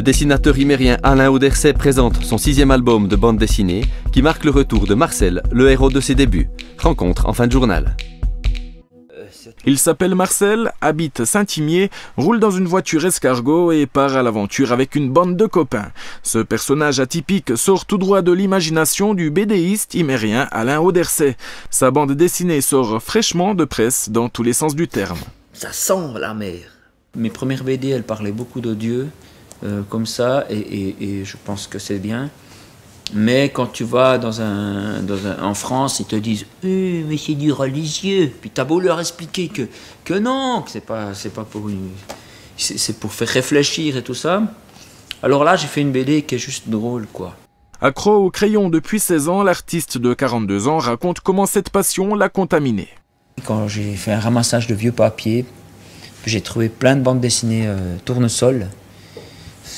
Le dessinateur imérien Alain Auderset présente son 6e album de bande dessinée qui marque le retour de Marcel, le héros de ses débuts. Rencontre en fin de journal. Il s'appelle Marcel, habite Saint-Imier, roule dans une voiture escargot et part à l'aventure avec une bande de copains. Ce personnage atypique sort tout droit de l'imagination du BDiste imérien Alain Auderset. Sa bande dessinée sort fraîchement de presse dans tous les sens du terme. Ça sent la mer. Mes premières BD, elles parlaient beaucoup de Dieu, comme ça, et je pense que c'est bien. Mais quand tu vas en France, ils te disent mais c'est du religieux. Puis t'as beau leur expliquer que non, que c'est pas pour c'est pour faire réfléchir et tout ça. Alors là, j'ai fait une BD qui est juste drôle, quoi. Accro au crayon depuis 16 ans, l'artiste de 42 ans raconte comment cette passion l'a contaminé. Quand j'ai fait un ramassage de vieux papiers, j'ai trouvé plein de bandes dessinées tournesol,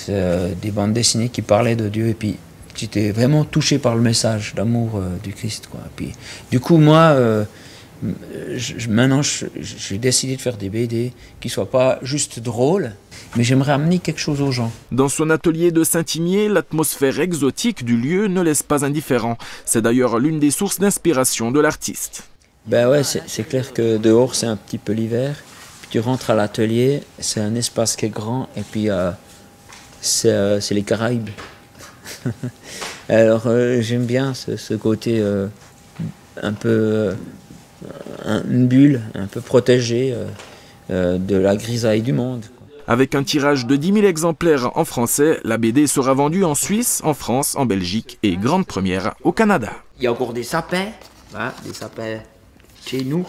des bandes dessinées qui parlaient de Dieu, et puis j'étais vraiment touché par le message d'amour du Christ, quoi. Puis, du coup, moi, maintenant, j'ai décidé de faire des BD qui ne soient pas juste drôles, mais j'aimerais amener quelque chose aux gens. Dans son atelier de Saint-Imier, l'atmosphère exotique du lieu ne laisse pas indifférent. C'est d'ailleurs l'une des sources d'inspiration de l'artiste. Ben ouais, c'est clair que dehors, c'est un petit peu l'hiver. Puis tu rentres à l'atelier, c'est un espace qui est grand, et puis c'est les Caraïbes. Alors j'aime bien ce côté un peu une bulle, un peu protégée de la grisaille du monde. Avec un tirage de 10 000 exemplaires en français, la BD sera vendue en Suisse, en France, en Belgique et grande première au Canada. Il y a encore des sapins, hein, des sapins chez nous.